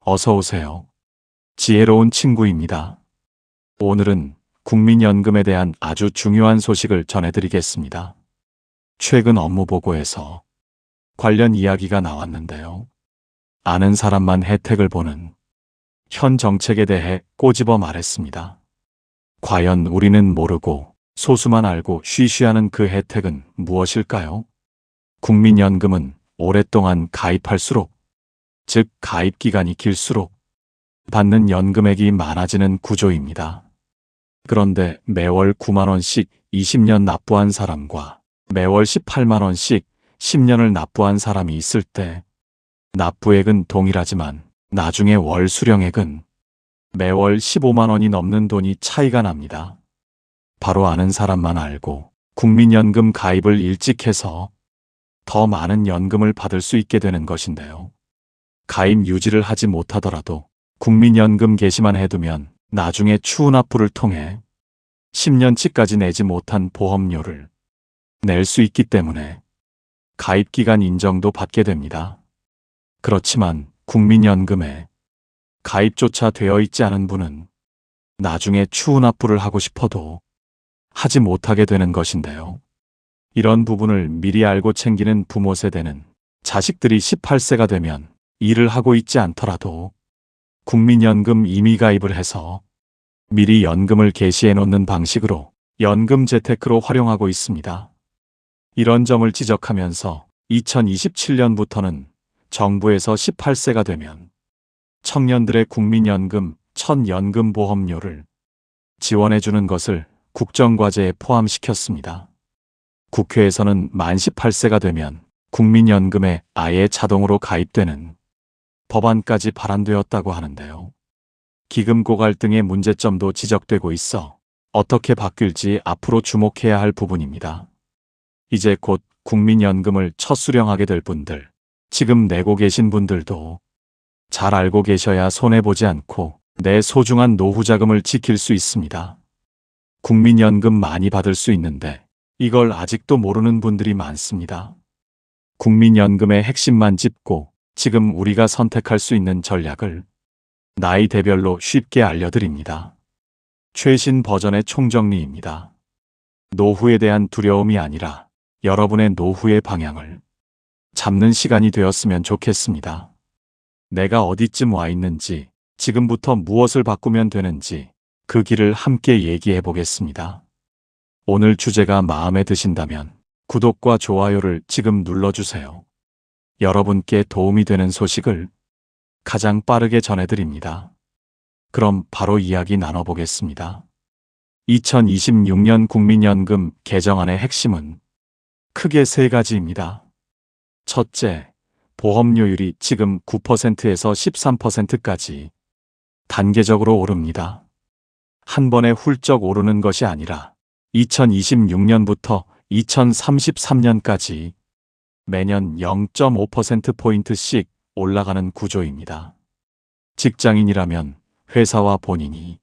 어서 오세요. 지혜로운 친구입니다. 오늘은 국민연금에 대한 아주 중요한 소식을 전해드리겠습니다. 최근 업무 보고에서 관련 이야기가 나왔는데요. 아는 사람만 혜택을 보는 현 정책에 대해 꼬집어 말했습니다. 과연 우리는 모르고 소수만 알고 쉬쉬하는 그 혜택은 무엇일까요? 국민연금은 오랫동안 가입할수록, 즉 가입 기간이 길수록 받는 연금액이 많아지는 구조입니다. 그런데 매월 9만 원씩 20년 납부한 사람과 매월 18만 원씩 10년을 납부한 사람이 있을 때 납부액은 동일하지만 나중에 월 수령액은 매월 15만 원이 넘는 돈이 차이가 납니다. 바로 아는 사람만 알고 국민연금 가입을 일찍 해서 더 많은 연금을 받을 수 있게 되는 것인데요. 가입 유지를 하지 못하더라도 국민연금 게시만 해두면 나중에 추후 납부를 통해 10년치까지 내지 못한 보험료를 낼 수 있기 때문에 가입기간 인정도 받게 됩니다. 그렇지만 국민연금에 가입조차 되어 있지 않은 분은 나중에 추후 납부를 하고 싶어도 하지 못하게 되는 것인데요. 이런 부분을 미리 알고 챙기는 부모 세대는 자식들이 18세가 되면 일을 하고 있지 않더라도 국민연금 임의 가입을 해서 미리 연금을 개시해 놓는 방식으로 연금 재테크로 활용하고 있습니다. 이런 점을 지적하면서 2027년부터는 정부에서 18세가 되면 청년들의 국민연금 첫 연금 보험료를 지원해 주는 것을 국정과제에 포함시켰습니다. 국회에서는 만 18세가 되면 국민연금에 아예 자동으로 가입되는 법안까지 발안되었다고 하는데요. 기금 고갈 등의 문제점도 지적되고 있어 어떻게 바뀔지 앞으로 주목해야 할 부분입니다. 이제 곧 국민연금을 첫 수령하게 될 분들, 지금 내고 계신 분들도 잘 알고 계셔야 손해보지 않고 내 소중한 노후 자금을 지킬 수 있습니다. 국민연금 많이 받을 수 있는데 이걸 아직도 모르는 분들이 많습니다. 국민연금의 핵심만 짚고 지금 우리가 선택할 수 있는 전략을 나이대별로 쉽게 알려드립니다. 최신 버전의 총정리입니다. 노후에 대한 두려움이 아니라 여러분의 노후의 방향을 잡는 시간이 되었으면 좋겠습니다. 내가 어디쯤 와 있는지, 지금부터 무엇을 바꾸면 되는지 그 길을 함께 얘기해 보겠습니다. 오늘 주제가 마음에 드신다면 구독과 좋아요를 지금 눌러주세요. 여러분께 도움이 되는 소식을 가장 빠르게 전해드립니다. 그럼 바로 이야기 나눠보겠습니다. 2026년 국민연금 개정안의 핵심은 크게 세 가지입니다. 첫째, 보험료율이 지금 9%에서 13%까지 단계적으로 오릅니다. 한 번에 훌쩍 오르는 것이 아니라 2026년부터 2033년까지 매년 0.5%포인트씩 올라가는 구조입니다. 직장인이라면 회사와 본인이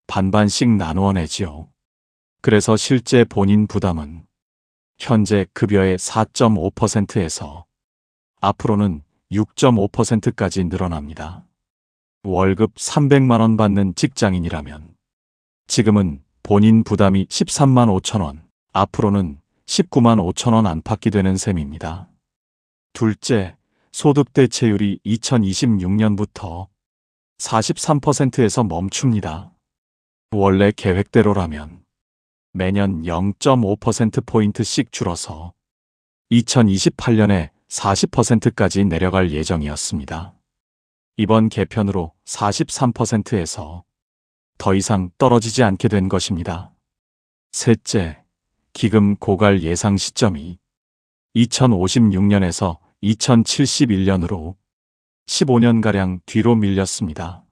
반반씩 나누어 내지요. 그래서 실제 본인 부담은 현재 급여의 4.5%에서 앞으로는 6.5%까지 늘어납니다. 월급 300만 원 받는 직장인이라면 지금은 본인 부담이 13만 5천 원, 앞으로는 19만 5천 원 안팎이 되는 셈입니다. 둘째, 소득 대체율이 2026년부터 43%에서 멈춥니다. 원래 계획대로라면 매년 0.5%포인트씩 줄어서 2028년에 40%까지 내려갈 예정이었습니다. 이번 개편으로 43%에서 더 이상 떨어지지 않게 된 것입니다. 셋째, 기금 고갈 예상 시점이 2056년에서 2071년으로 15년가량 뒤로 밀렸습니다.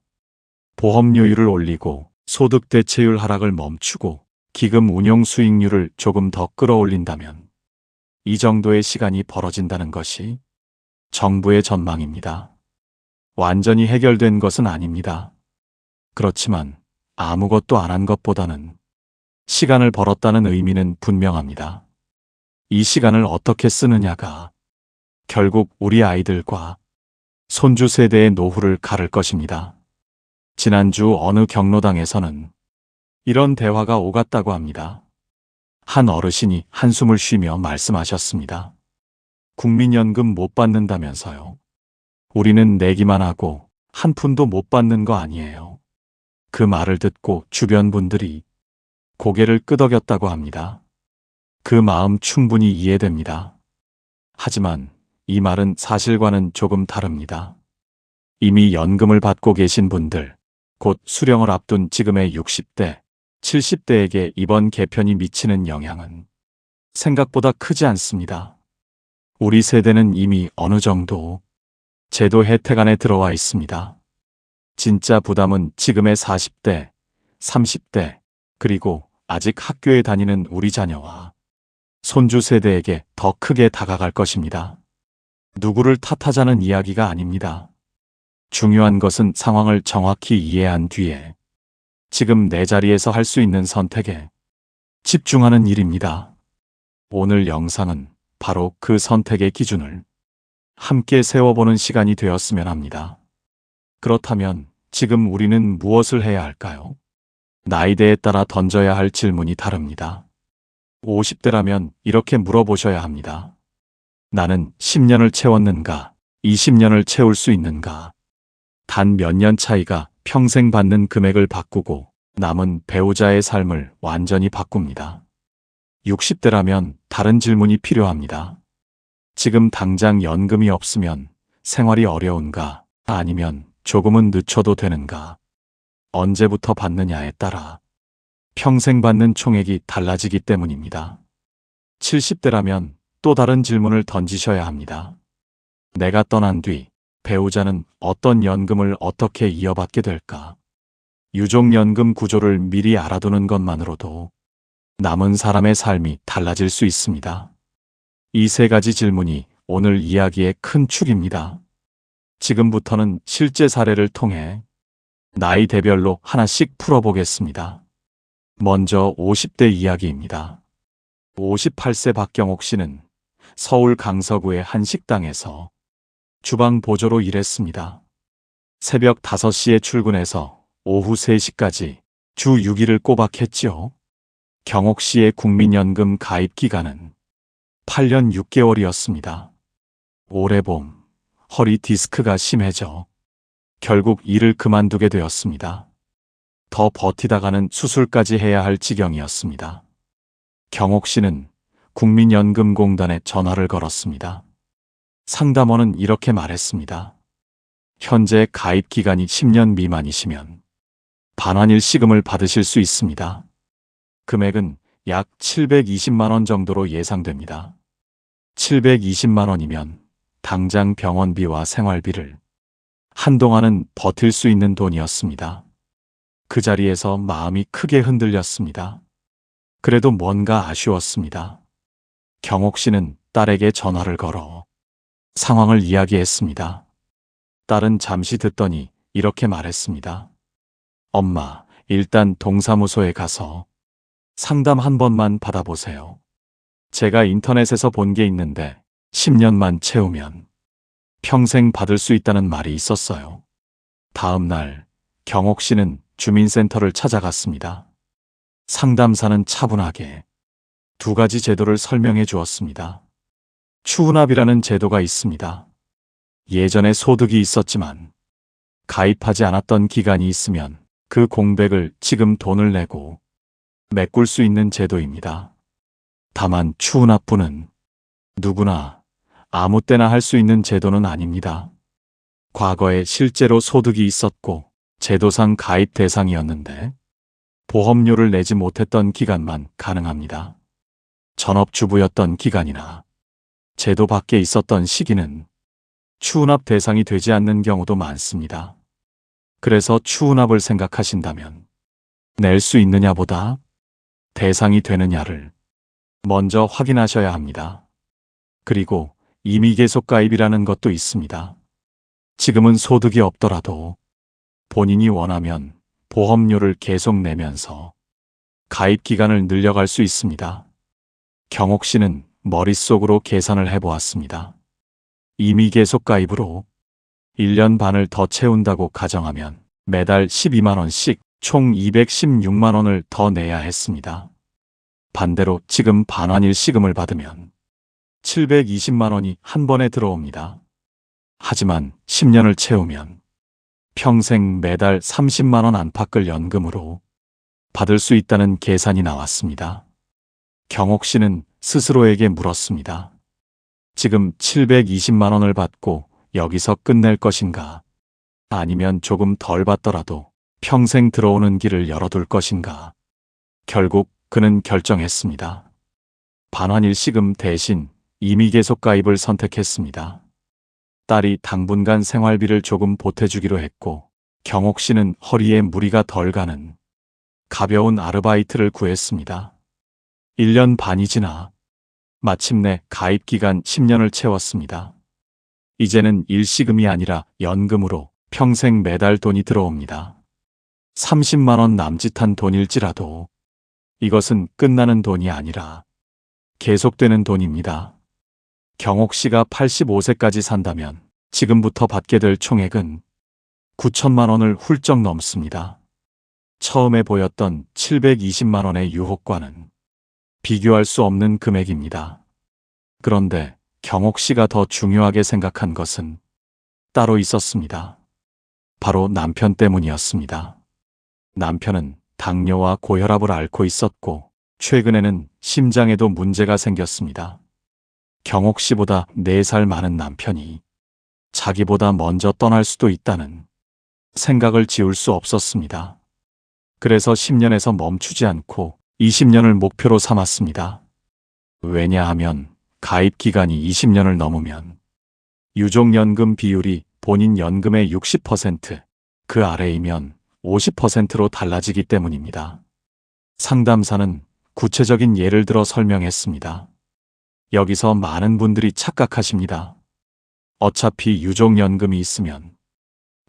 보험료율을 올리고 소득 대체율 하락을 멈추고 기금 운용 수익률을 조금 더 끌어올린다면 이 정도의 시간이 벌어진다는 것이 정부의 전망입니다. 완전히 해결된 것은 아닙니다. 그렇지만 아무것도 안 한 것보다는 시간을 벌었다는 의미는 분명합니다. 이 시간을 어떻게 쓰느냐가 결국 우리 아이들과 손주 세대의 노후를 가를 것입니다. 지난주 어느 경로당에서는 이런 대화가 오갔다고 합니다. 한 어르신이 한숨을 쉬며 말씀하셨습니다. 국민연금 못 받는다면서요. 우리는 내기만 하고 한 푼도 못 받는 거 아니에요. 그 말을 듣고 주변 분들이 고개를 끄덕였다고 합니다. 그 마음 충분히 이해됩니다. 하지만 이 말은 사실과는 조금 다릅니다. 이미 연금을 받고 계신 분들, 곧 수령을 앞둔 지금의 60대, 70대에게 이번 개편이 미치는 영향은 생각보다 크지 않습니다. 우리 세대는 이미 어느 정도 제도 혜택 안에 들어와 있습니다. 진짜 부담은 지금의 40대, 30대, 그리고 아직 학교에 다니는 우리 자녀와 손주 세대에게 더 크게 다가갈 것입니다. 누구를 탓하자는 이야기가 아닙니다. 중요한 것은 상황을 정확히 이해한 뒤에 지금 내 자리에서 할 수 있는 선택에 집중하는 일입니다. 오늘 영상은 바로 그 선택의 기준을 함께 세워보는 시간이 되었으면 합니다. 그렇다면 지금 우리는 무엇을 해야 할까요? 나이대에 따라 던져야 할 질문이 다릅니다. 50대라면 이렇게 물어보셔야 합니다. 나는 10년을 채웠는가? 20년을 채울 수 있는가? 단 몇 년 차이가 평생 받는 금액을 바꾸고 남은 배우자의 삶을 완전히 바꿉니다. 60대라면 다른 질문이 필요합니다. 지금 당장 연금이 없으면 생활이 어려운가? 아니면 조금은 늦춰도 되는가? 언제부터 받느냐에 따라 평생 받는 총액이 달라지기 때문입니다. 70대라면 또 다른 질문을 던지셔야 합니다. 내가 떠난 뒤 배우자는 어떤 연금을 어떻게 이어받게 될까? 유족연금 구조를 미리 알아두는 것만으로도 남은 사람의 삶이 달라질 수 있습니다. 이 세 가지 질문이 오늘 이야기의 큰 축입니다. 지금부터는 실제 사례를 통해 나이대별로 하나씩 풀어보겠습니다. 먼저 50대 이야기입니다. 58세 박경옥 씨는 서울 강서구의 한 식당에서 주방 보조로 일했습니다. 새벽 5시에 출근해서 오후 3시까지 주 6일을 꼬박 했죠. 경옥 씨의 국민연금 가입 기간은 8년 6개월이었습니다. 올해 봄 허리 디스크가 심해져 결국 일을 그만두게 되었습니다. 더 버티다가는 수술까지 해야 할 지경이었습니다. 경옥 씨는 국민연금공단에 전화를 걸었습니다. 상담원은 이렇게 말했습니다. 현재 가입 기간이 10년 미만이시면 반환일 시금을 받으실 수 있습니다. 금액은 약 720만 원 정도로 예상됩니다. 720만 원이면 당장 병원비와 생활비를 한동안은 버틸 수 있는 돈이었습니다. 그 자리에서 마음이 크게 흔들렸습니다. 그래도 뭔가 아쉬웠습니다. 경옥 씨는 딸에게 전화를 걸어 상황을 이야기했습니다. 딸은 잠시 듣더니 이렇게 말했습니다. 엄마, 일단 동사무소에 가서 상담 한 번만 받아보세요. 제가 인터넷에서 본 게 있는데 10년만 채우면 평생 받을 수 있다는 말이 있었어요. 다음 날 경옥 씨는 주민센터를 찾아갔습니다. 상담사는 차분하게 2가지 제도를 설명해 주었습니다. 추훈합이라는 제도가 있습니다. 예전에 소득이 있었지만 가입하지 않았던 기간이 있으면 그 공백을 지금 돈을 내고 메꿀 수 있는 제도입니다. 다만 추훈합부는 누구나 아무 때나 할 수 있는 제도는 아닙니다. 과거에 실제로 소득이 있었고 제도상 가입 대상이었는데 보험료를 내지 못했던 기간만 가능합니다. 전업주부였던 기간이나 제도 밖에 있었던 시기는 추훈합 대상이 되지 않는 경우도 많습니다. 그래서 추훈합을 생각하신다면 낼 수 있느냐보다 대상이 되느냐를 먼저 확인하셔야 합니다. 그리고 임의계속가입이라는 것도 있습니다. 지금은 소득이 없더라도 본인이 원하면 보험료를 계속 내면서 가입 기간을 늘려갈 수 있습니다. 경옥 씨는 머릿속으로 계산을 해보았습니다. 임의계속가입으로 1년 반을 더 채운다고 가정하면 매달 12만 원씩 총 216만 원을 더 내야 했습니다. 반대로 지금 반환일 시금을 받으면 720만 원이 한 번에 들어옵니다. 하지만 10년을 채우면 평생 매달 30만 원 안팎을 연금으로 받을 수 있다는 계산이 나왔습니다. 경옥 씨는 스스로에게 물었습니다. 지금 720만 원을 받고 여기서 끝낼 것인가? 아니면 조금 덜 받더라도 평생 들어오는 길을 열어둘 것인가? 결국 그는 결정했습니다. 반환일시금 대신 임의계속가입을 선택했습니다. 딸이 당분간 생활비를 조금 보태주기로 했고 경옥 씨는 허리에 무리가 덜 가는 가벼운 아르바이트를 구했습니다. 1년 반이 지나 마침내 가입기간 10년을 채웠습니다. 이제는 일시금이 아니라 연금으로 평생 매달 돈이 들어옵니다. 30만 원 남짓한 돈일지라도 이것은 끝나는 돈이 아니라 계속되는 돈입니다. 경옥 씨가 85세까지 산다면 지금부터 받게 될 총액은 9천만 원을 훌쩍 넘습니다. 처음에 보였던 720만 원의 유혹과는 비교할 수 없는 금액입니다. 그런데 경옥 씨가 더 중요하게 생각한 것은 따로 있었습니다. 바로 남편 때문이었습니다. 남편은 당뇨와 고혈압을 앓고 있었고 최근에는 심장에도 문제가 생겼습니다. 경옥 씨보다 4살 많은 남편이 자기보다 먼저 떠날 수도 있다는 생각을 지울 수 없었습니다. 그래서 10년에서 멈추지 않고 20년을 목표로 삼았습니다. 왜냐하면 가입 기간이 20년을 넘으면 유족연금 비율이 본인 연금의 60%, 그 아래이면 50%로 달라지기 때문입니다. 상담사는 구체적인 예를 들어 설명했습니다. 여기서 많은 분들이 착각하십니다. 어차피 유족연금이 있으면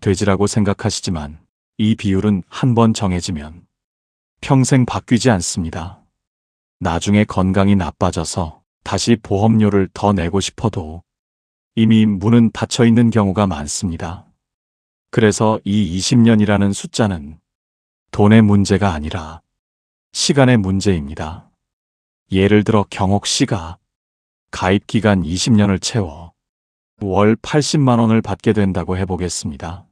되지라고 생각하시지만 이 비율은 한 번 정해지면 평생 바뀌지 않습니다. 나중에 건강이 나빠져서 다시 보험료를 더 내고 싶어도 이미 문은 닫혀 있는 경우가 많습니다. 그래서 이 20년이라는 숫자는 돈의 문제가 아니라 시간의 문제입니다. 예를 들어 경옥 씨가 가입 기간 20년을 채워 월 80만 원을 받게 된다고 해보겠습니다.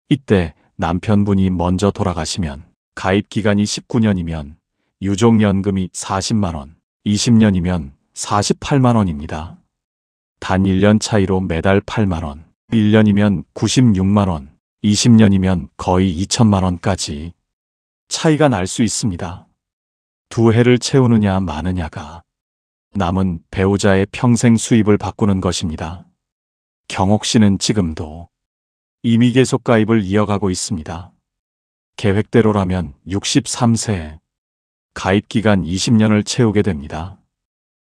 이때 남편분이 먼저 돌아가시면 가입 기간이 19년이면 유족연금이 40만 원, 20년이면 48만 원입니다. 단 1년 차이로 매달 8만 원, 1년이면 96만 원, 20년이면 거의 2천만 원까지 차이가 날 수 있습니다. 두 해를 채우느냐 마느냐가 남은 배우자의 평생 수입을 바꾸는 것입니다. 경옥 씨는 지금도 임의계속 가입을 이어가고 있습니다. 계획대로라면 63세에 가입기간 20년을 채우게 됩니다.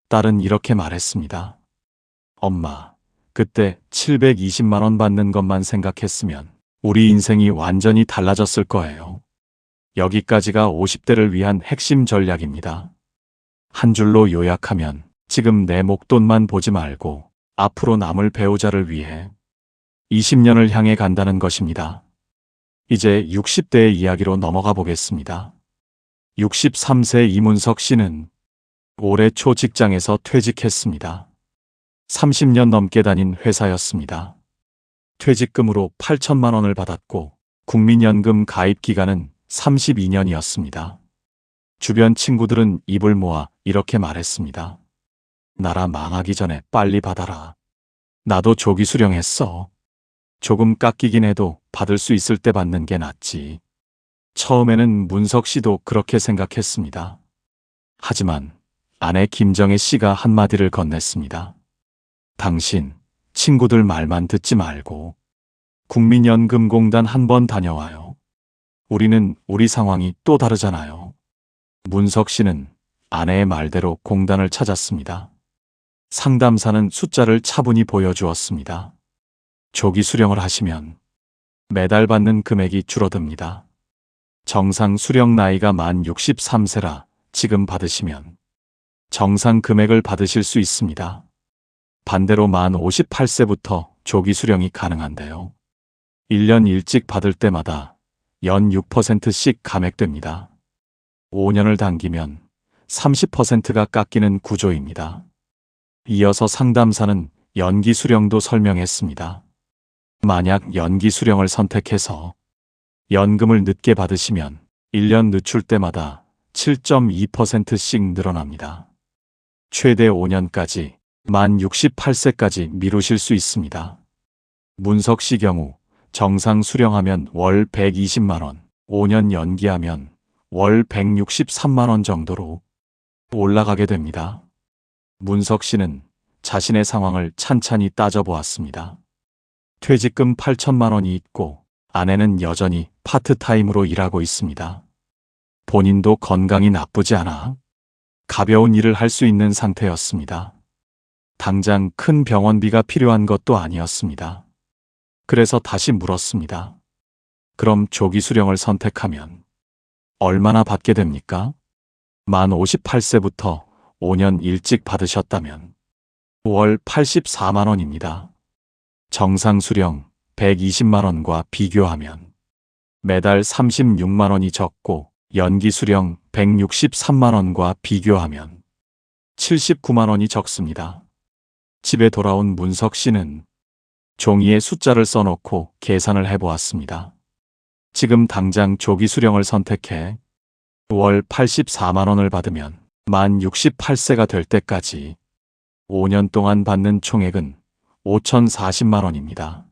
딸은 이렇게 말했습니다. 엄마, 그때 720만 원 받는 것만 생각했으면 우리 인생이 완전히 달라졌을 거예요. 여기까지가 50대를 위한 핵심 전략입니다. 한 줄로 요약하면 지금 내 목돈만 보지 말고 앞으로 남을 배우자를 위해 20년을 향해 간다는 것입니다. 이제 60대의 이야기로 넘어가 보겠습니다. 63세 이문석 씨는 올해 초 직장에서 퇴직했습니다. 30년 넘게 다닌 회사였습니다. 퇴직금으로 8천만 원을 받았고 국민연금 가입 기간은 32년이었습니다. 주변 친구들은 입을 모아 이렇게 말했습니다. 나라 망하기 전에 빨리 받아라. 나도 조기 수령했어. 조금 깎이긴 해도 받을 수 있을 때 받는 게 낫지. 처음에는 문석 씨도 그렇게 생각했습니다. 하지만 아내 김정혜 씨가 한마디를 건넸습니다. 당신, 친구들 말만 듣지 말고 국민연금공단 한번 다녀와요. 우리는 우리 상황이 또 다르잖아요. 문석 씨는 아내의 말대로 공단을 찾았습니다. 상담사는 숫자를 차분히 보여주었습니다. 조기 수령을 하시면 매달 받는 금액이 줄어듭니다. 정상 수령 나이가 만 63세라 지금 받으시면 정상 금액을 받으실 수 있습니다. 반대로 만 58세부터 조기 수령이 가능한데요. 1년 일찍 받을 때마다 연 6%씩 감액됩니다. 5년을 당기면 30%가 깎이는 구조입니다. 이어서 상담사는 연기 수령도 설명했습니다. 만약 연기 수령을 선택해서 연금을 늦게 받으시면 1년 늦출 때마다 7.2%씩 늘어납니다. 최대 5년까지 만 68세까지 미루실 수 있습니다. 문석 씨 경우 정상 수령하면 월 120만 원, 5년 연기하면 월 163만 원 정도로 올라가게 됩니다. 문석 씨는 자신의 상황을 찬찬히 따져보았습니다. 퇴직금 8천만 원이 있고 아내는 여전히 파트타임으로 일하고 있습니다. 본인도 건강이 나쁘지 않아 가벼운 일을 할 수 있는 상태였습니다. 당장 큰 병원비가 필요한 것도 아니었습니다. 그래서 다시 물었습니다. 그럼 조기 수령을 선택하면 얼마나 받게 됩니까? 만 58세부터 5년 일찍 받으셨다면 월 84만 원입니다. 정상 수령 120만 원과 비교하면 매달 36만 원이 적고 연기 수령 163만 원과 비교하면 79만 원이 적습니다. 집에 돌아온 문석 씨는 종이에 숫자를 써놓고 계산을 해보았습니다. 지금 당장 조기 수령을 선택해 월 84만 원을 받으면 만 68세가 될 때까지 5년 동안 받는 총액은 5,040만 원입니다.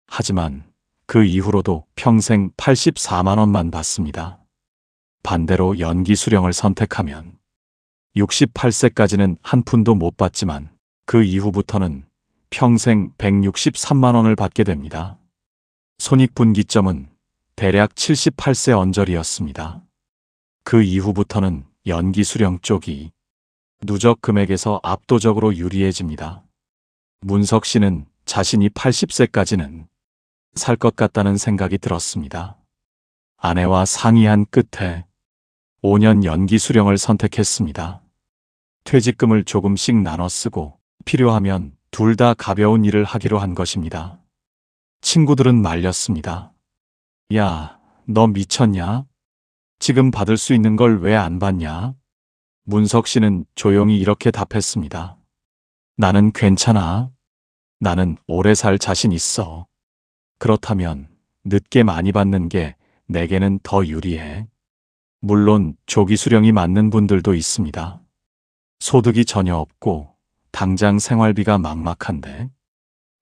하지만 그 이후로도 평생 84만 원만 받습니다. 반대로 연기 수령을 선택하면 68세까지는 한 푼도 못 받지만 그 이후부터는 평생 163만 원을 받게 됩니다. 손익분기점은 대략 78세 언저리였습니다. 그 이후부터는 연기 수령 쪽이 누적 금액에서 압도적으로 유리해집니다. 문석 씨는 자신이 80세까지는 살 것 같다는 생각이 들었습니다. 아내와 상의한 끝에 5년 연기 수령을 선택했습니다. 퇴직금을 조금씩 나눠 쓰고 필요하면 둘 다 가벼운 일을 하기로 한 것입니다. 친구들은 말렸습니다. 야, 너 미쳤냐? 지금 받을 수 있는 걸 왜 안 받냐? 문석 씨는 조용히 이렇게 답했습니다. 나는 괜찮아. 나는 오래 살 자신 있어. 그렇다면 늦게 많이 받는 게 내게는 더 유리해. 물론 조기 수령이 맞는 분들도 있습니다. 소득이 전혀 없고 당장 생활비가 막막한데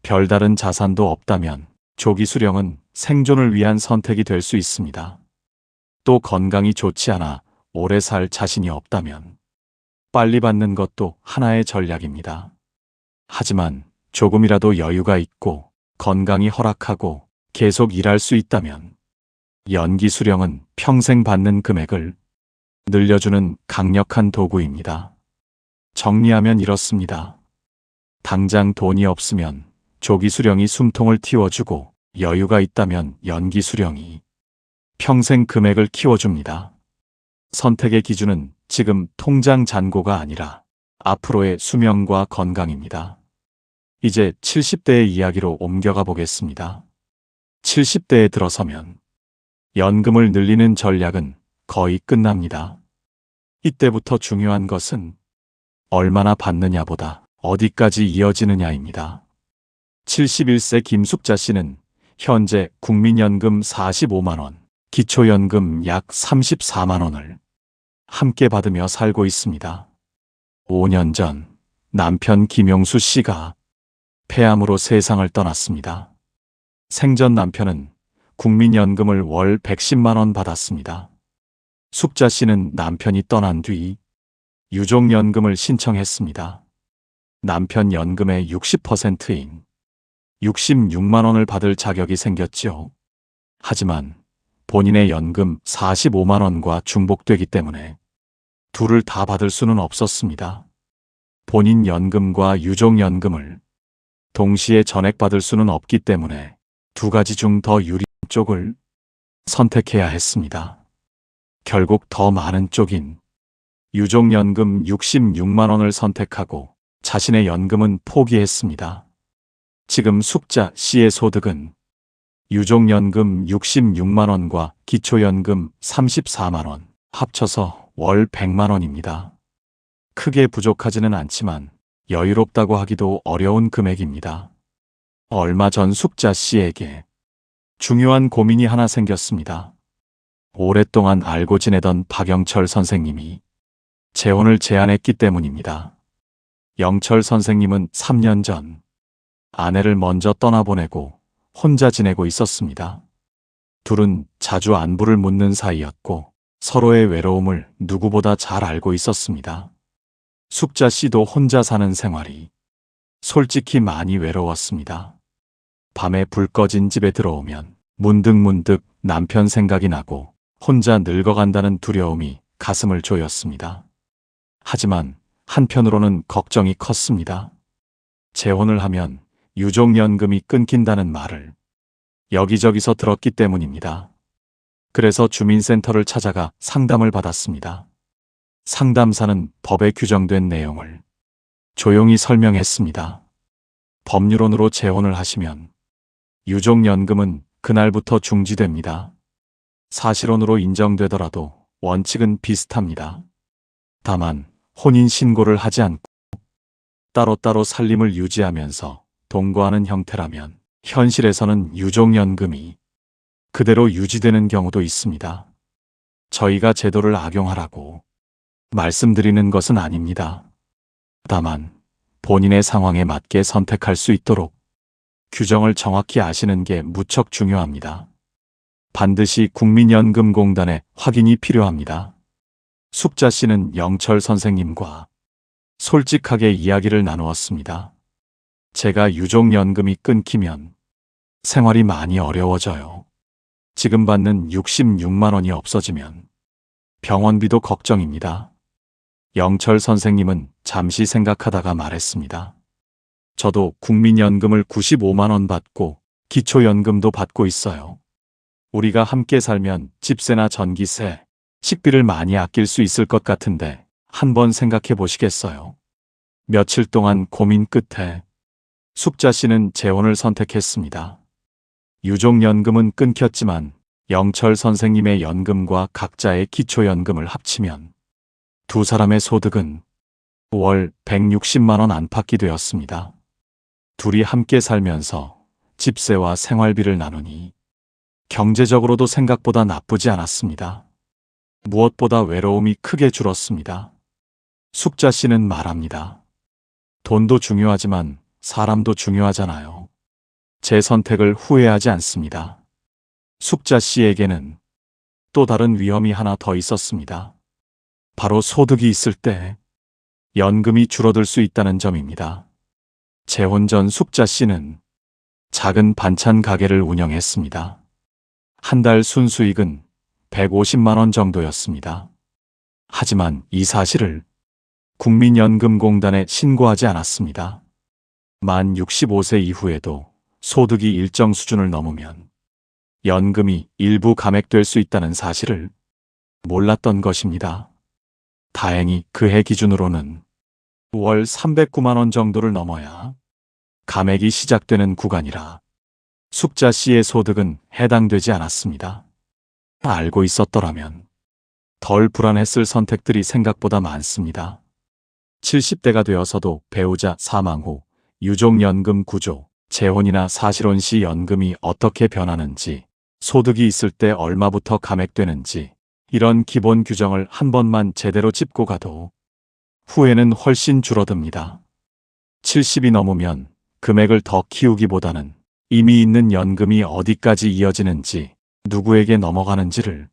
별다른 자산도 없다면 조기 수령은 생존을 위한 선택이 될 수 있습니다. 또 건강이 좋지 않아 오래 살 자신이 없다면 빨리 받는 것도 하나의 전략입니다. 하지만 조금이라도 여유가 있고 건강이 허락하고 계속 일할 수 있다면 연기 수령은 평생 받는 금액을 늘려주는 강력한 도구입니다. 정리하면 이렇습니다. 당장 돈이 없으면 조기 수령이 숨통을 틔워주고 여유가 있다면 연기 수령이 평생 금액을 키워줍니다. 선택의 기준은 지금 통장 잔고가 아니라 앞으로의 수명과 건강입니다. 이제 70대의 이야기로 옮겨가 보겠습니다. 70대에 들어서면 연금을 늘리는 전략은 거의 끝납니다. 이때부터 중요한 것은 얼마나 받느냐보다 어디까지 이어지느냐입니다. 71세 김숙자 씨는 현재 국민연금 45만 원, 기초연금 약 34만 원을 함께 받으며 살고 있습니다. 5년 전 남편 김용수 씨가 폐암으로 세상을 떠났습니다. 생전 남편은 국민연금을 월 110만 원 받았습니다. 숙자 씨는 남편이 떠난 뒤 유족연금을 신청했습니다. 남편 연금의 60%인 66만 원을 받을 자격이 생겼죠. 하지만 본인의 연금 45만 원과 중복되기 때문에 둘을 다 받을 수는 없었습니다. 본인 연금과 유족연금을 동시에 전액받을 수는 없기 때문에 두 가지 중 더 유리한 쪽을 선택해야 했습니다. 결국 더 많은 쪽인 유족연금 66만 원을 선택하고 자신의 연금은 포기했습니다. 지금 숙자 씨의 소득은 유족연금 66만 원과 기초연금 34만 원, 합쳐서 월 100만 원입니다. 크게 부족하지는 않지만 여유롭다고 하기도 어려운 금액입니다. 얼마 전 숙자 씨에게 중요한 고민이 하나 생겼습니다. 오랫동안 알고 지내던 박영철 선생님이 재혼을 제안했기 때문입니다. 영철 선생님은 3년 전 아내를 먼저 떠나보내고 혼자 지내고 있었습니다. 둘은 자주 안부를 묻는 사이였고 서로의 외로움을 누구보다 잘 알고 있었습니다. 숙자 씨도 혼자 사는 생활이 솔직히 많이 외로웠습니다. 밤에 불 꺼진 집에 들어오면 문득문득 남편 생각이 나고 혼자 늙어간다는 두려움이 가슴을 조였습니다. 하지만 한편으로는 걱정이 컸습니다. 재혼을 하면 유족연금이 끊긴다는 말을 여기저기서 들었기 때문입니다. 그래서 주민센터를 찾아가 상담을 받았습니다. 상담사는 법에 규정된 내용을 조용히 설명했습니다. 법률혼으로 재혼을 하시면 유족연금은 그날부터 중지됩니다. 사실혼으로 인정되더라도 원칙은 비슷합니다. 다만 혼인 신고를 하지 않고 따로따로 살림을 유지하면서 동거하는 형태라면 현실에서는 유족연금이 그대로 유지되는 경우도 있습니다. 저희가 제도를 악용하라고 말씀드리는 것은 아닙니다. 다만 본인의 상황에 맞게 선택할 수 있도록 규정을 정확히 아시는 게 무척 중요합니다. 반드시 국민연금공단에 확인이 필요합니다. 숙자 씨는 영철 선생님과 솔직하게 이야기를 나누었습니다. 제가 유족연금이 끊기면 생활이 많이 어려워져요. 지금 받는 66만 원이 없어지면 병원비도 걱정입니다. 영철 선생님은 잠시 생각하다가 말했습니다. 저도 국민연금을 95만 원 받고 기초연금도 받고 있어요. 우리가 함께 살면 집세나 전기세, 식비를 많이 아낄 수 있을 것 같은데 한번 생각해 보시겠어요? 며칠 동안 고민 끝에 숙자 씨는 재혼을 선택했습니다. 유족연금은 끊겼지만 영철 선생님의 연금과 각자의 기초연금을 합치면 두 사람의 소득은 월 160만 원 안팎이 되었습니다. 둘이 함께 살면서 집세와 생활비를 나누니 경제적으로도 생각보다 나쁘지 않았습니다. 무엇보다 외로움이 크게 줄었습니다. 숙자 씨는 말합니다. 돈도 중요하지만 사람도 중요하잖아요. 제 선택을 후회하지 않습니다. 숙자 씨에게는 또 다른 위험이 하나 더 있었습니다. 바로 소득이 있을 때 연금이 줄어들 수 있다는 점입니다. 재혼 전 숙자 씨는 작은 반찬 가게를 운영했습니다. 한 달 순수익은 150만 원 정도였습니다. 하지만 이 사실을 국민연금공단에 신고하지 않았습니다. 만 65세 이후에도 소득이 일정 수준을 넘으면 연금이 일부 감액될 수 있다는 사실을 몰랐던 것입니다. 다행히 그해 기준으로는 월 309만 원 정도를 넘어야 감액이 시작되는 구간이라 숙자 씨의 소득은 해당되지 않았습니다. 알고 있었더라면 덜 불안했을 선택들이 생각보다 많습니다. 70대가 되어서도 배우자 사망 후 유족연금 구조, 재혼이나 사실혼 시 연금이 어떻게 변하는지, 소득이 있을 때 얼마부터 감액되는지 이런 기본 규정을 한 번만 제대로 짚고 가도 후회는 훨씬 줄어듭니다. 70이 넘으면 금액을 더 키우기보다는 이미 있는 연금이 어디까지 이어지는지, 누구에게 넘어가는지를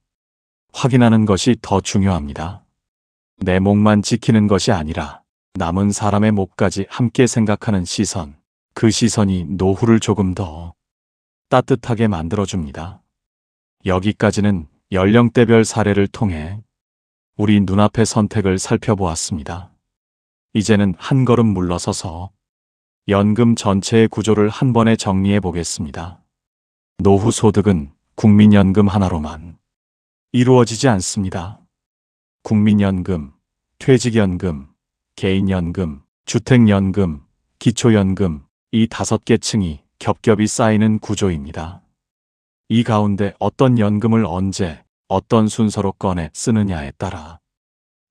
확인하는 것이 더 중요합니다. 내 목만 지키는 것이 아니라 남은 사람의 목까지 함께 생각하는 시선, 그 시선이 노후를 조금 더 따뜻하게 만들어줍니다. 여기까지는 연령대별 사례를 통해 우리 눈앞의 선택을 살펴보았습니다. 이제는 한 걸음 물러서서 연금 전체의 구조를 한 번에 정리해 보겠습니다. 노후 소득은 국민연금 하나로만 이루어지지 않습니다. 국민연금, 퇴직연금, 개인연금, 주택연금, 기초연금, 이 5개 층이 겹겹이 쌓이는 구조입니다. 이 가운데 어떤 연금을 언제, 어떤 순서로 꺼내 쓰느냐에 따라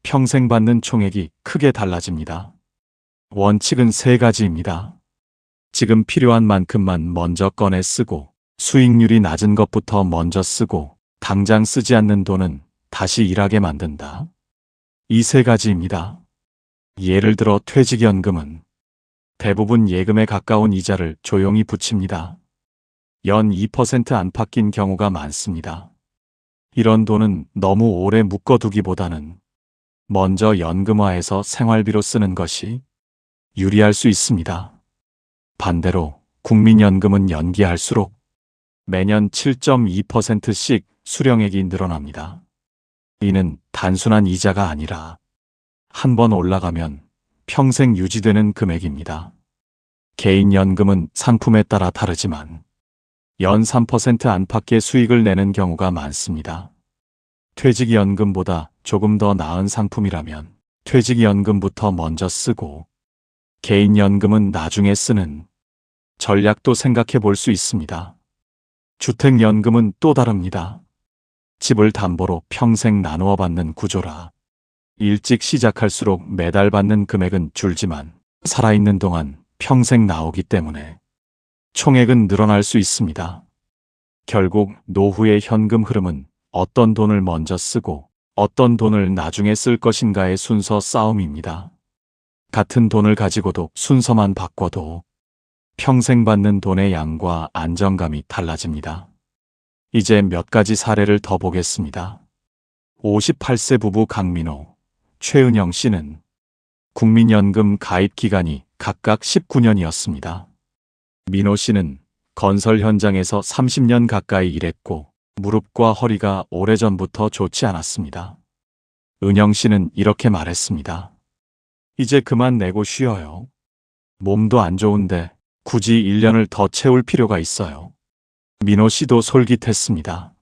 평생 받는 총액이 크게 달라집니다. 원칙은 3가지입니다. 지금 필요한 만큼만 먼저 꺼내 쓰고, 수익률이 낮은 것부터 먼저 쓰고, 당장 쓰지 않는 돈은 다시 일하게 만든다. 이 3가지입니다. 예를 들어 퇴직연금은 대부분 예금에 가까운 이자를 조용히 붙입니다. 연 2% 안팎인 경우가 많습니다. 이런 돈은 너무 오래 묶어두기보다는 먼저 연금화해서 생활비로 쓰는 것이 유리할 수 있습니다. 반대로 국민연금은 연기할수록 매년 7.2%씩 수령액이 늘어납니다. 이는 단순한 이자가 아니라 한 번 올라가면 평생 유지되는 금액입니다. 개인연금은 상품에 따라 다르지만 연 3% 안팎의 수익을 내는 경우가 많습니다. 퇴직연금보다 조금 더 나은 상품이라면 퇴직연금부터 먼저 쓰고 개인연금은 나중에 쓰는 전략도 생각해 볼 수 있습니다. 주택연금은 또 다릅니다. 집을 담보로 평생 나누어 받는 구조라 일찍 시작할수록 매달 받는 금액은 줄지만 살아있는 동안 평생 나오기 때문에 총액은 늘어날 수 있습니다. 결국 노후의 현금 흐름은 어떤 돈을 먼저 쓰고 어떤 돈을 나중에 쓸 것인가의 순서 싸움입니다. 같은 돈을 가지고도 순서만 바꿔도 평생 받는 돈의 양과 안정감이 달라집니다. 이제 몇 가지 사례를 더 보겠습니다. 58세 부부 강민호, 최은영 씨는 국민연금 가입 기간이 각각 19년이었습니다. 민호 씨는 건설 현장에서 30년 가까이 일했고 무릎과 허리가 오래전부터 좋지 않았습니다. 은영 씨는 이렇게 말했습니다. 이제 그만 내고 쉬어요. 몸도 안 좋은데 굳이 1년을 더 채울 필요가 있어요. 민호 씨도 솔깃했습니다.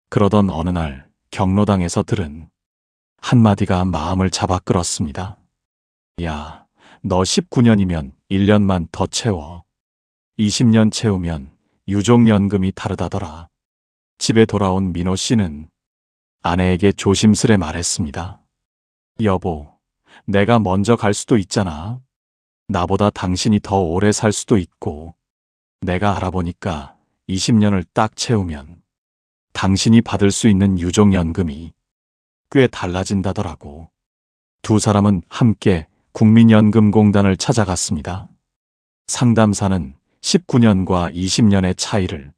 그러던 어느 날 경로당에서 들은 한마디가 마음을 잡아 끌었습니다. 야, 너 19년이면 1년만 더 채워. 20년 채우면 유족연금이 다르다더라. 집에 돌아온 민호 씨는 아내에게 조심스레 말했습니다. 여보, 내가 먼저 갈 수도 있잖아. 나보다 당신이 더 오래 살 수도 있고, 내가 알아보니까 20년을 딱 채우면 당신이 받을 수 있는 유족연금이 꽤 달라진다더라고. 두 사람은 함께 국민연금공단을 찾아갔습니다. 상담사는 19년과 20년의 차이를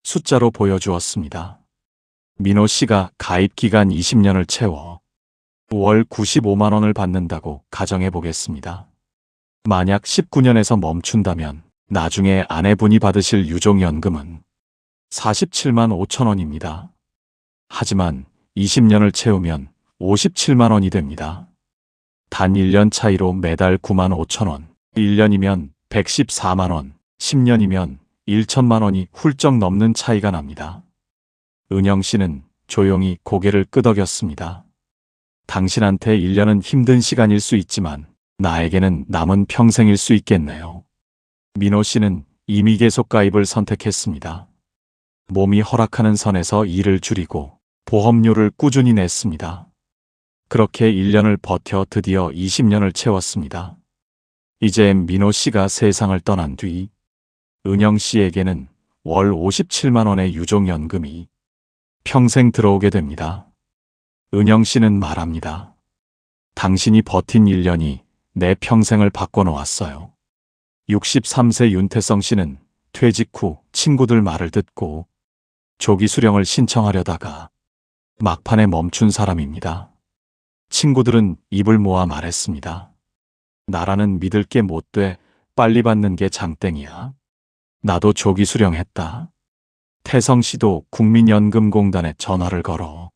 숫자로 보여주었습니다. 민호 씨가 가입 기간 20년을 채워 월 95만 원을 받는다고 가정해 보겠습니다. 만약 19년에서 멈춘다면 나중에 아내분이 받으실 유족연금은 47만 5천 원입니다. 하지만 20년을 채우면 57만 원이 됩니다. 단 1년 차이로 매달 9만 5천 원, 1년이면 114만 원, 10년이면 1천만 원이 훌쩍 넘는 차이가 납니다. 은영 씨는 조용히 고개를 끄덕였습니다. 당신한테 1년은 힘든 시간일 수 있지만 나에게는 남은 평생일 수 있겠네요. 민호 씨는 임의계속 가입을 선택했습니다. 몸이 허락하는 선에서 일을 줄이고 보험료를 꾸준히 냈습니다. 그렇게 1년을 버텨 드디어 20년을 채웠습니다. 이제 민호 씨가 세상을 떠난 뒤 은영 씨에게는 월 57만 원의 유족연금이 평생 들어오게 됩니다. 은영 씨는 말합니다. 당신이 버틴 1년이 내 평생을 바꿔놓았어요. 63세 윤태성 씨는 퇴직 후 친구들 말을 듣고 조기 수령을 신청하려다가 막판에 멈춘 사람입니다. 친구들은 입을 모아 말했습니다. 나라는 믿을 게 못 돼 빨리 받는 게 장땡이야. 나도 조기 수령했다. 태성 씨도 국민연금공단에 전화를 걸어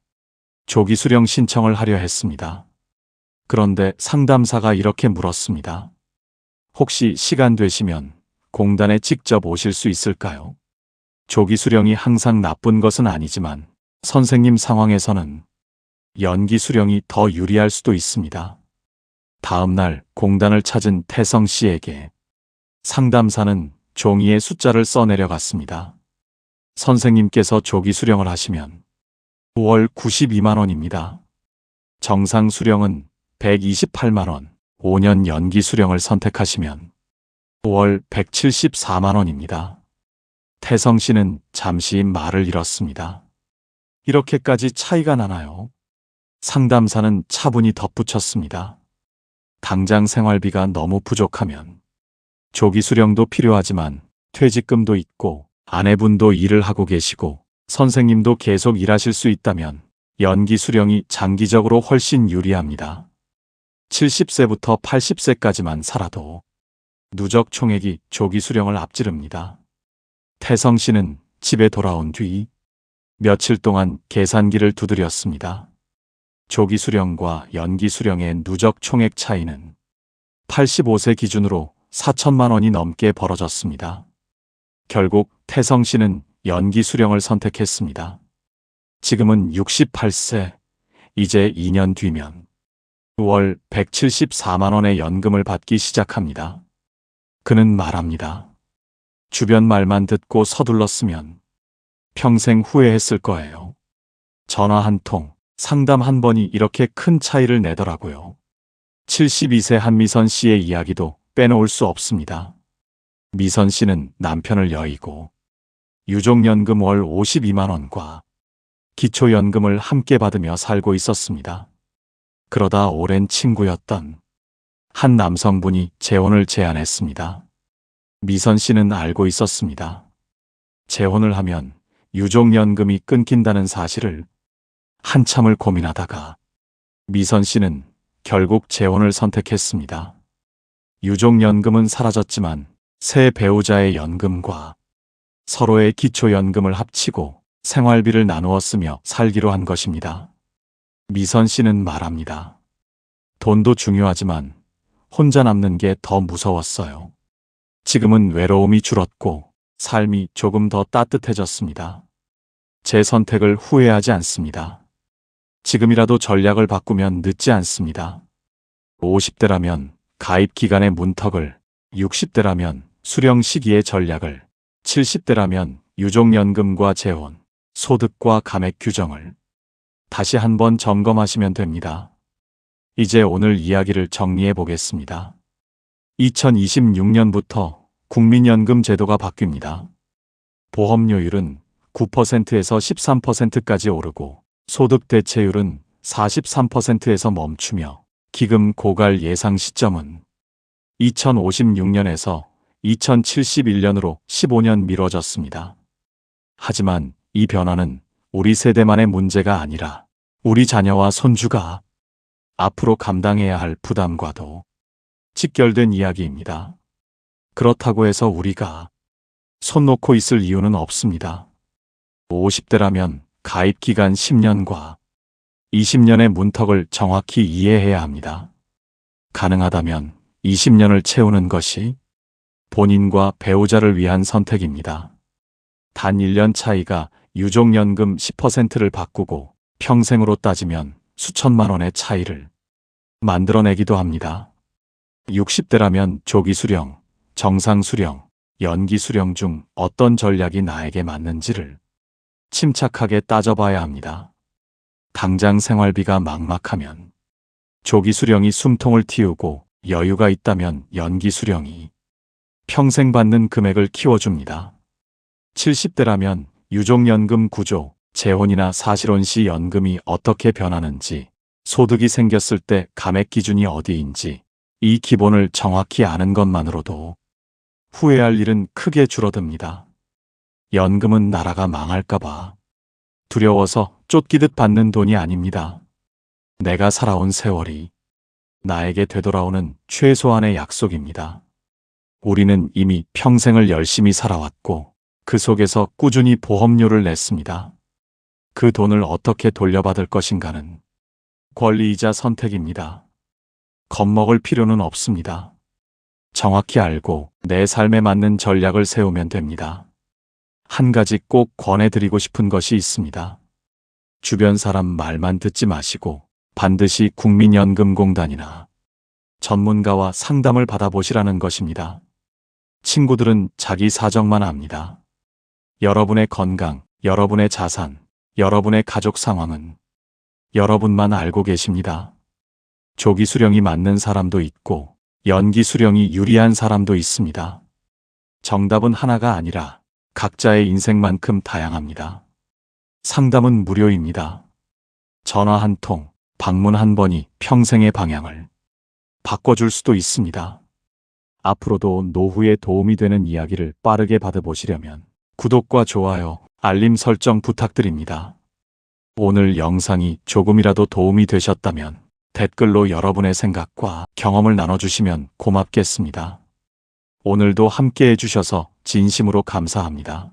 조기 수령 신청을 하려 했습니다. 그런데 상담사가 이렇게 물었습니다. 혹시 시간 되시면 공단에 직접 오실 수 있을까요? 조기 수령이 항상 나쁜 것은 아니지만 선생님 상황에서는 연기 수령이 더 유리할 수도 있습니다. 다음 날 공단을 찾은 태성 씨에게 상담사는 종이에 숫자를 써내려 갔습니다. 선생님께서 조기 수령을 하시면 월 92만 원입니다. 정상 수령은 128만 원, 5년 연기 수령을 선택하시면 월 174만 원입니다. 태성 씨는 잠시 말을 잃었습니다. 이렇게까지 차이가 나나요? 상담사는 차분히 덧붙였습니다. 당장 생활비가 너무 부족하면 조기 수령도 필요하지만 퇴직금도 있고 아내분도 일을 하고 계시고 선생님도 계속 일하실 수 있다면 연기 수령이 장기적으로 훨씬 유리합니다. 70세부터 80세까지만 살아도 누적 총액이 조기 수령을 앞지릅니다. 태성 씨는 집에 돌아온 뒤 며칠 동안 계산기를 두드렸습니다. 조기 수령과 연기 수령의 누적 총액 차이는 85세 기준으로 4천만 원이 넘게 벌어졌습니다. 결국 태성 씨는 연기 수령을 선택했습니다. 지금은 68세, 이제 2년 뒤면 월 174만 원의 연금을 받기 시작합니다. 그는 말합니다. 주변 말만 듣고 서둘렀으면 평생 후회했을 거예요. 전화 한 통, 상담 한 번이 이렇게 큰 차이를 내더라고요. 72세 한미선 씨의 이야기도 빼놓을 수 없습니다. 미선 씨는 남편을 여의고 유족연금 월 52만 원과 기초연금을 함께 받으며 살고 있었습니다. 그러다 오랜 친구였던 한 남성분이 재혼을 제안했습니다. 미선 씨는 알고 있었습니다. 재혼을 하면 유족연금이 끊긴다는 사실을. 한참을 고민하다가 미선 씨는 결국 재혼을 선택했습니다. 유족연금은 사라졌지만 새 배우자의 연금과 서로의 기초연금을 합치고 생활비를 나누어 쓰며 살기로 한 것입니다. 미선 씨는 말합니다. 돈도 중요하지만 혼자 남는 게 더 무서웠어요. 지금은 외로움이 줄었고 삶이 조금 더 따뜻해졌습니다. 제 선택을 후회하지 않습니다. 지금이라도 전략을 바꾸면 늦지 않습니다. 50대라면 가입 기간의 문턱을, 60대라면 수령 시기의 전략을, 70대라면 유족연금과 재혼, 소득과 감액 규정을 다시 한번 점검하시면 됩니다. 이제 오늘 이야기를 정리해 보겠습니다. 2026년부터 국민연금 제도가 바뀝니다. 보험료율은 9%에서 13%까지 오르고 소득 대체율은 43%에서 멈추며 기금 고갈 예상 시점은 2056년에서 2071년으로 15년 미뤄졌습니다. 하지만 이 변화는 우리 세대만의 문제가 아니라 우리 자녀와 손주가 앞으로 감당해야 할 부담과도 직결된 이야기입니다. 그렇다고 해서 우리가 손 놓고 있을 이유는 없습니다. 50대라면 가입 기간 10년과 20년의 문턱을 정확히 이해해야 합니다. 가능하다면 20년을 채우는 것이 본인과 배우자를 위한 선택입니다. 단 1년 차이가 유족연금 10%를 바꾸고 평생으로 따지면 수천만 원의 차이를 만들어내기도 합니다. 60대라면 조기 수령, 정상 수령, 연기 수령 중 어떤 전략이 나에게 맞는지를 침착하게 따져봐야 합니다. 당장 생활비가 막막하면 조기 수령이 숨통을 틔우고 여유가 있다면 연기 수령이 평생 받는 금액을 키워줍니다. 70대라면 유족연금 구조, 재혼이나 사실혼 시 연금이 어떻게 변하는지, 소득이 생겼을 때 감액 기준이 어디인지 이 기본을 정확히 아는 것만으로도 후회할 일은 크게 줄어듭니다. 연금은 나라가 망할까봐 두려워서 쫓기듯 받는 돈이 아닙니다. 내가 살아온 세월이 나에게 되돌아오는 최소한의 약속입니다. 우리는 이미 평생을 열심히 살아왔고 그 속에서 꾸준히 보험료를 냈습니다. 그 돈을 어떻게 돌려받을 것인가는 권리이자 선택입니다. 겁먹을 필요는 없습니다. 정확히 알고 내 삶에 맞는 전략을 세우면 됩니다. 한 가지 꼭 권해드리고 싶은 것이 있습니다. 주변 사람 말만 듣지 마시고 반드시 국민연금공단이나 전문가와 상담을 받아보시라는 것입니다. 친구들은 자기 사정만 압니다. 여러분의 건강, 여러분의 자산, 여러분의 가족 상황은 여러분만 알고 계십니다. 조기 수령이 맞는 사람도 있고 연기 수령이 유리한 사람도 있습니다. 정답은 하나가 아니라 각자의 인생만큼 다양합니다. 상담은 무료입니다. 전화 한 통, 방문 한 번이 평생의 방향을 바꿔줄 수도 있습니다. 앞으로도 노후에 도움이 되는 이야기를 빠르게 받아보시려면 구독과 좋아요, 알림 설정 부탁드립니다. 오늘 영상이 조금이라도 도움이 되셨다면 댓글로 여러분의 생각과 경험을 나눠주시면 고맙겠습니다. 오늘도 함께 해주셔서 진심으로 감사합니다.